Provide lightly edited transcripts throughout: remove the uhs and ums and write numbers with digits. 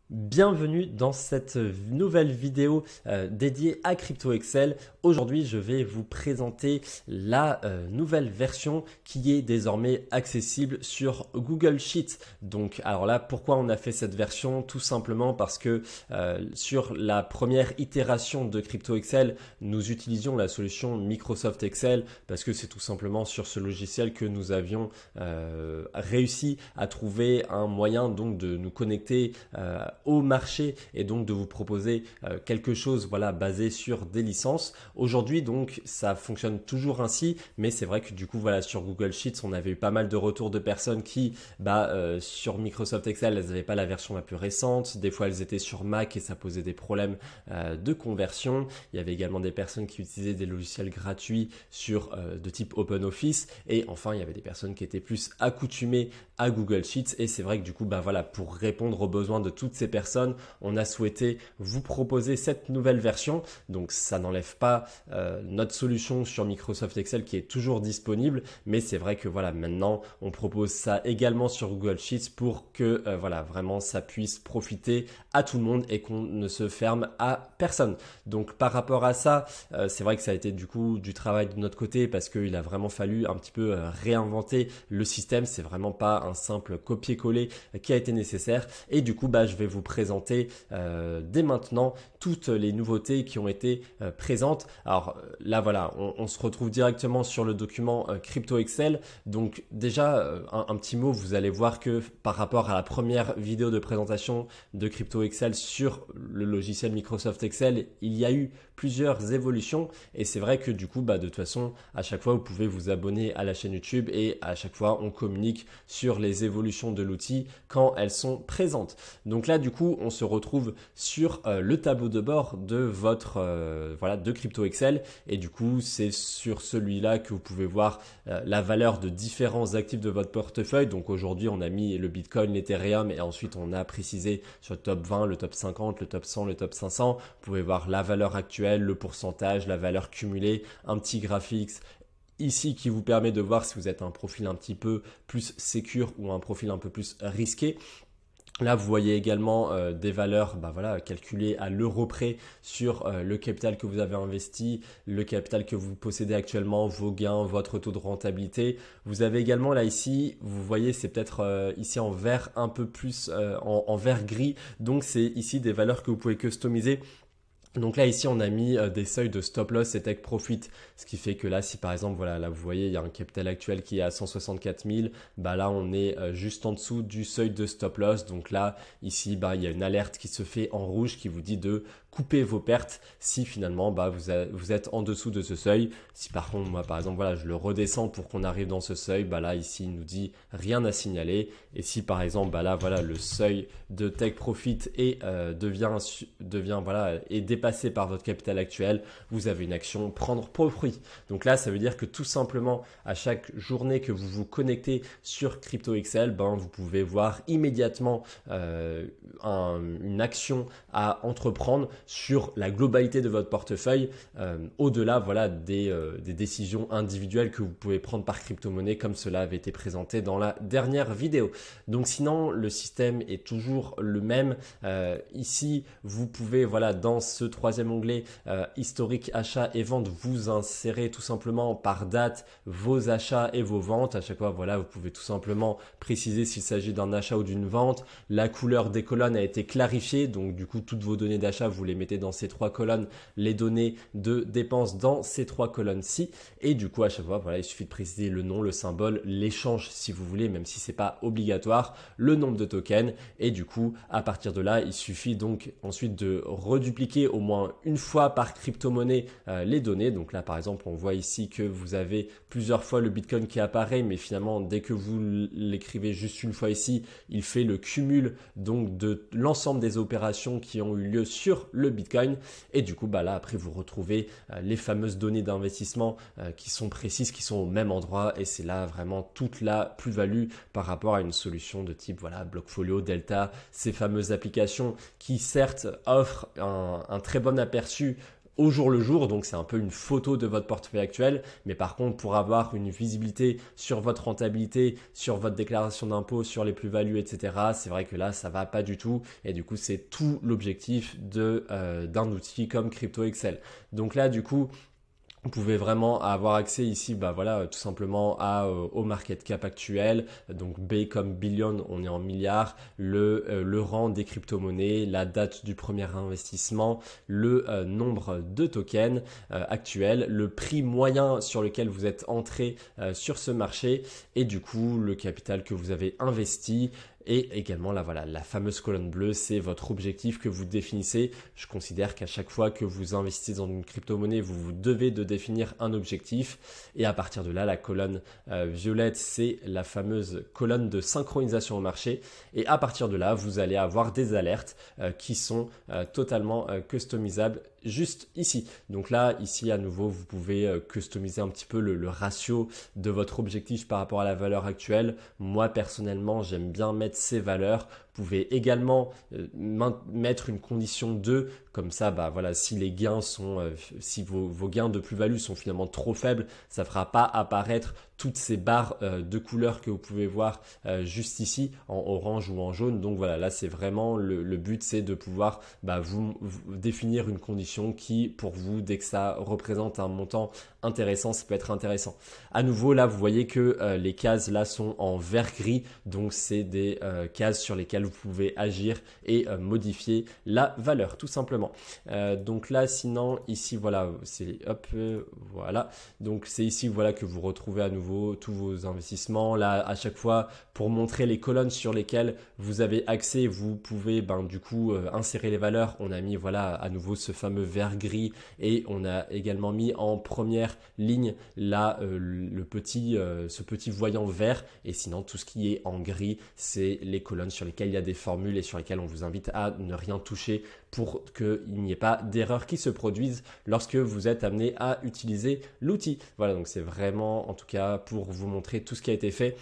Bienvenue dans cette nouvelle vidéo dédiée à CryptoExcel. Aujourd'hui, je vais vous présenter la nouvelle version qui est désormais accessible sur Google Sheets. Donc, alors là, pourquoi on a fait cette version? Tout simplement parce que sur la première itération de CryptoExcel, nous utilisions la solution Microsoft Excel parce que c'est tout simplement sur ce logiciel que nous avions réussi à trouver un moyen donc de nous connecter au marché et donc de vous proposer quelque chose basé sur des licences. Aujourd'hui donc ça fonctionne toujours ainsi, mais c'est vrai que du coup sur Google Sheets on avait eu pas mal de retours de personnes qui sur Microsoft Excel elles n'avaient pas la version la plus récente, des fois elles étaient sur Mac et ça posait des problèmes de conversion. Il y avait également des personnes qui utilisaient des logiciels gratuits de type OpenOffice, et enfin il y avait des personnes qui étaient plus accoutumées à Google Sheets, et c'est vrai que du coup pour répondre aux besoins de toutes ces personnes, on a souhaité vous proposer cette nouvelle version. Donc ça n'enlève pas notre solution sur Microsoft Excel qui est toujours disponible, mais c'est vrai que maintenant on propose ça également sur Google Sheets pour que vraiment ça puisse profiter à tout le monde et qu'on ne se ferme à personne. Donc par rapport à ça, c'est vrai que ça a été du coup du travail de notre côté parce qu'il a vraiment fallu un petit peu réinventer le système. C'est vraiment pas un simple copier-coller qui a été nécessaire, et du coup je vais vous présenter dès maintenant toutes les nouveautés qui ont été présentes. Alors là on se retrouve directement sur le document CryptoExcel. Donc déjà un petit mot, vous allez voir que par rapport à la première vidéo de présentation de CryptoExcel sur le logiciel Microsoft Excel, il y a eu plusieurs évolutions, et c'est vrai que du coup de toute façon à chaque fois vous pouvez vous abonner à la chaîne YouTube et à chaque fois on communique sur les évolutions de l'outil quand elles sont présentes. Donc là du coup on se retrouve sur le tableau de bord de votre de CryptoExcel, et du coup c'est sur celui-là que vous pouvez voir la valeur de différents actifs de votre portefeuille. Donc aujourd'hui on a mis le Bitcoin, l'Ethereum, et ensuite on a précisé sur le top 20, le top 50, le top 100, le top 500. Vous pouvez voir la valeur actuelle, le pourcentage, la valeur cumulée, un petit graphique ici qui vous permet de voir si vous êtes un profil un petit peu plus sécure ou un profil un peu plus risqué. Là, vous voyez également des valeurs calculées à l'euro près sur le capital que vous avez investi, le capital que vous possédez actuellement, vos gains, votre taux de rentabilité. Vous avez également là ici, vous voyez, c'est peut-être ici en vert un peu plus en vert gris. Donc c'est ici des valeurs que vous pouvez customiser. Donc là ici on a mis des seuils de stop loss et take profit, ce qui fait que là si par exemple là vous voyez il y a un capital actuel qui est à 164 000, là on est juste en dessous du seuil de stop loss. Donc là ici il y a une alerte qui se fait en rouge qui vous dit de couper vos pertes si finalement vous êtes en dessous de ce seuil. Si par contre moi par exemple je le redescends pour qu'on arrive dans ce seuil, là ici il nous dit rien à signaler. Et si par exemple le seuil de take profit est dépassé par votre capital actuel, vous avez une action prendre profit. Donc là ça veut dire que tout simplement à chaque journée que vous vous connectez sur CryptoExcel, vous pouvez voir immédiatement une action à entreprendre sur la globalité de votre portefeuille, au-delà des décisions individuelles que vous pouvez prendre par crypto-monnaie comme cela avait été présenté dans la dernière vidéo. Donc sinon le système est toujours le même. Ici vous pouvez dans ce troisième onglet historique achat et vente, vous insérez tout simplement par date vos achats et vos ventes. À chaque fois vous pouvez tout simplement préciser s'il s'agit d'un achat ou d'une vente. La couleur des colonnes a été clarifiée, donc du coup toutes vos données d'achat vous les mettez dans ces trois colonnes, les données de dépenses dans ces trois colonnes-ci, et du coup à chaque fois il suffit de préciser le nom, le symbole, l'échange si vous voulez, même si c'est pas obligatoire, le nombre de tokens, et du coup à partir de là il suffit donc ensuite de redupliquer au moins une fois par crypto-monnaie les données. Donc là par exemple on voit ici que vous avez plusieurs fois le Bitcoin qui apparaît, mais finalement dès que vous l'écrivez juste une fois ici, il fait le cumul donc de l'ensemble des opérations qui ont eu lieu sur le Bitcoin. Et du coup là après vous retrouvez les fameuses données d'investissement qui sont précises, qui sont au même endroit, et c'est là vraiment toute la plus-value par rapport à une solution de type Blockfolio, Delta, ces fameuses applications qui certes offrent un très bon aperçu au jour le jour, donc c'est un peu une photo de votre portefeuille actuel, mais par contre pour avoir une visibilité sur votre rentabilité, sur votre déclaration d'impôt, sur les plus-values, etc., c'est vrai que là ça va pas du tout, et du coup c'est tout l'objectif d'un outil comme Crypto Excel. Donc là du coup vous pouvez vraiment avoir accès ici, bah voilà, tout simplement au market cap actuel. Donc B comme billion, on est en milliards, le rang des crypto-monnaies, la date du premier investissement, le nombre de tokens actuels, le prix moyen sur lequel vous êtes entré sur ce marché et du coup le capital que vous avez investi. Et également, là, voilà, la fameuse colonne bleue, c'est votre objectif que vous définissez. Je considère qu'à chaque fois que vous investissez dans une crypto-monnaie, vous devez de définir un objectif. Et à partir de là, la colonne violette, c'est la fameuse colonne de synchronisation au marché. Et à partir de là, vous allez avoir des alertes qui sont totalement customisables juste ici. Donc là, ici, à nouveau, vous pouvez customiser un petit peu le ratio de votre objectif par rapport à la valeur actuelle. Moi, personnellement, j'aime bien mettre ces valeurs. Vous pouvez également mettre une condition 2, comme ça, bah voilà, si les gains sont, si vos gains de plus-value sont finalement trop faibles, ça ne fera pas apparaître toutes ces barres de couleurs que vous pouvez voir juste ici, en orange ou en jaune. Donc voilà, là c'est vraiment le but, c'est de pouvoir vous définir une condition qui, pour vous, dès que ça représente un montant intéressant, ça peut être intéressant. À nouveau, là, vous voyez que les cases là sont en vert gris, donc c'est des cases sur lesquelles vous pouvez agir et modifier la valeur, tout simplement. Donc là, sinon, ici, voilà, c'est hop, voilà. Donc c'est ici, voilà, que vous retrouvez à nouveau tous vos investissements. Là, à chaque fois, pour montrer les colonnes sur lesquelles vous avez accès, vous pouvez, du coup, insérer les valeurs. On a mis, voilà, à nouveau ce fameux vert gris et on a également mis en première ligne là ce petit voyant vert, et sinon tout ce qui est en gris, c'est les colonnes sur lesquelles il y a des formules et sur lesquelles on vous invite à ne rien toucher pour qu'il n'y ait pas d'erreurs qui se produisent lorsque vous êtes amené à utiliser l'outil. Voilà, donc c'est vraiment, en tout cas, pour vous montrer tout ce qui a été fait.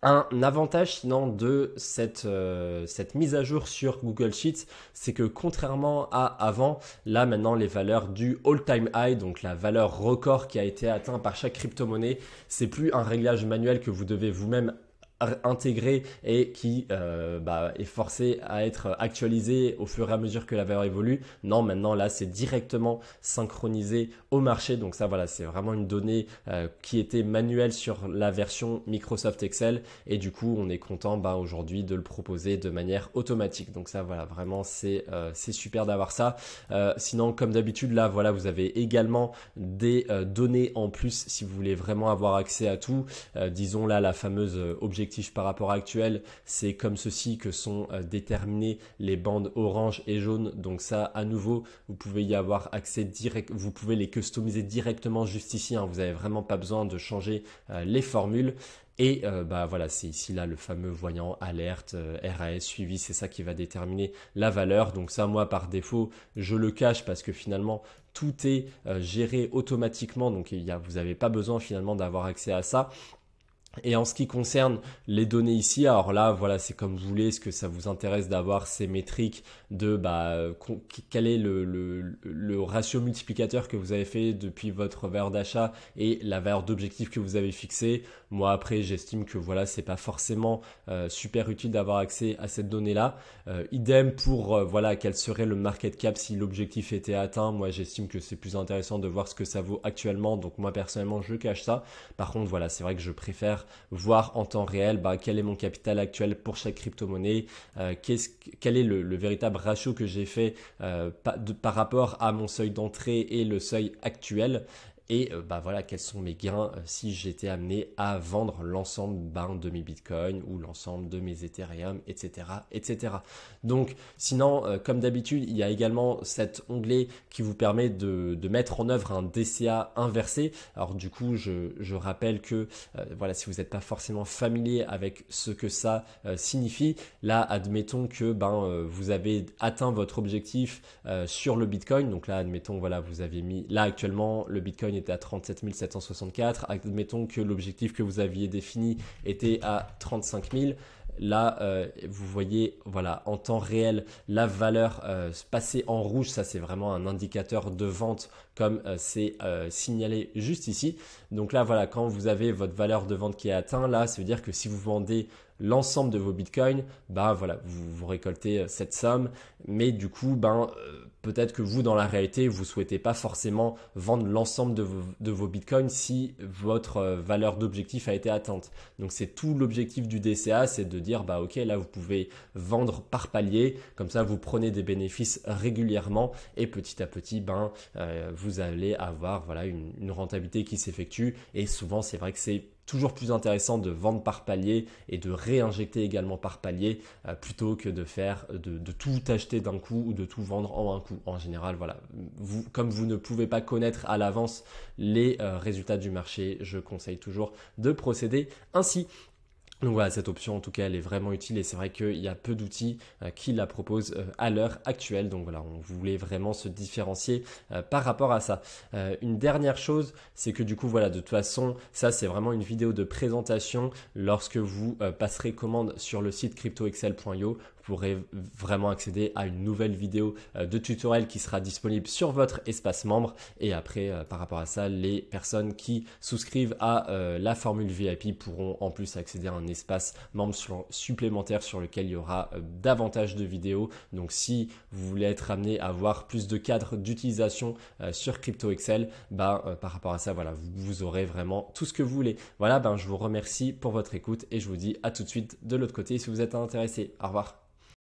Un avantage sinon de cette mise à jour sur Google Sheets, c'est que contrairement à avant, là maintenant les valeurs du all-time high, donc la valeur record qui a été atteint par chaque crypto-monnaie, c'est plus un réglage manuel que vous devez vous-même intégré et qui est forcé à être actualisé au fur et à mesure que la valeur évolue. Non, maintenant là c'est directement synchronisé au marché, donc ça voilà, c'est vraiment une donnée qui était manuelle sur la version Microsoft Excel, et du coup on est content aujourd'hui de le proposer de manière automatique. Donc ça voilà, vraiment c'est super d'avoir ça. Sinon, comme d'habitude, là voilà, vous avez également des données en plus si vous voulez vraiment avoir accès à tout. Disons là la fameuse objectif par rapport à actuel, c'est comme ceci que sont déterminées les bandes orange et jaune. Donc ça, à nouveau, vous pouvez y avoir accès direct, vous pouvez les customiser directement juste ici, hein. Vous n'avez vraiment pas besoin de changer les formules. Et voilà, c'est ici là le fameux voyant alerte RAS suivi, c'est ça qui va déterminer la valeur. Donc ça, moi par défaut, je le cache parce que finalement tout est géré automatiquement, donc vous n'avez pas besoin finalement d'avoir accès à ça. Et en ce qui concerne les données ici, alors là, voilà, c'est comme vous voulez. Est-ce que ça vous intéresse d'avoir ces métriques de quel est le ratio multiplicateur que vous avez fait depuis votre valeur d'achat et la valeur d'objectif que vous avez fixée? Moi, après, j'estime que voilà, c'est pas forcément super utile d'avoir accès à cette donnée-là. Idem pour voilà, quel serait le market cap si l'objectif était atteint. Moi, j'estime que c'est plus intéressant de voir ce que ça vaut actuellement. Donc moi, personnellement, je cache ça. Par contre, voilà, c'est vrai que je préfère voir en temps réel quel est mon capital actuel pour chaque crypto-monnaie, quel est le véritable ratio que j'ai fait par rapport à mon seuil d'entrée et le seuil actuel. Et voilà, quels sont mes gains si j'étais amené à vendre l'ensemble de mes bitcoins ou l'ensemble de mes Ethereum, etc., etc. Donc sinon, comme d'habitude, il y a également cet onglet qui vous permet de mettre en œuvre un DCA inversé. Alors du coup, je rappelle que voilà, si vous n'êtes pas forcément familier avec ce que ça signifie, là, admettons que vous avez atteint votre objectif sur le bitcoin. Donc là, admettons, voilà, vous avez mis, là actuellement, le bitcoin était à 37 764. Admettons que l'objectif que vous aviez défini était à 35 000. là, vous voyez, voilà, en temps réel, la valeur passer en rouge. Ça, c'est vraiment un indicateur de vente comme c'est signalé juste ici. Donc là, voilà, quand vous avez votre valeur de vente qui est atteinte, là, ça veut dire que si vous vendez l'ensemble de vos bitcoins, ben voilà, vous récoltez cette somme. Mais du coup, peut-être que vous, dans la réalité, vous souhaitez pas forcément vendre l'ensemble de vos bitcoins si votre valeur d'objectif a été atteinte. Donc c'est tout l'objectif du DCA, c'est de dire bah ok, là vous pouvez vendre par palier, comme ça vous prenez des bénéfices régulièrement et petit à petit vous allez avoir voilà une rentabilité qui s'effectue. Et souvent c'est vrai que c'est toujours plus intéressant de vendre par palier et de réinjecter également par palier plutôt que de faire de tout acheter d'un coup ou de tout vendre en un coup. En général, voilà, comme vous ne pouvez pas connaître à l'avance les résultats du marché, je conseille toujours de procéder ainsi. Donc voilà, cette option en tout cas elle est vraiment utile et c'est vrai qu'il y a peu d'outils qui la proposent à l'heure actuelle. Donc voilà, on voulait vraiment se différencier par rapport à ça. Une dernière chose, c'est que du coup voilà, de toute façon, ça c'est vraiment une vidéo de présentation. Lorsque vous passerez commande sur le site cryptoexcel.io, vous pourrez vraiment accéder à une nouvelle vidéo de tutoriel qui sera disponible sur votre espace membre. Et après, par rapport à ça, les personnes qui souscrivent à la formule VIP pourront en plus accéder à un espace membre supplémentaire sur lequel il y aura davantage de vidéos. Donc si vous voulez être amené à avoir plus de cadres d'utilisation sur CryptoExcel, par rapport à ça, voilà, vous aurez vraiment tout ce que vous voulez. Voilà, je vous remercie pour votre écoute et je vous dis à tout de suite de l'autre côté si vous êtes intéressé. Au revoir.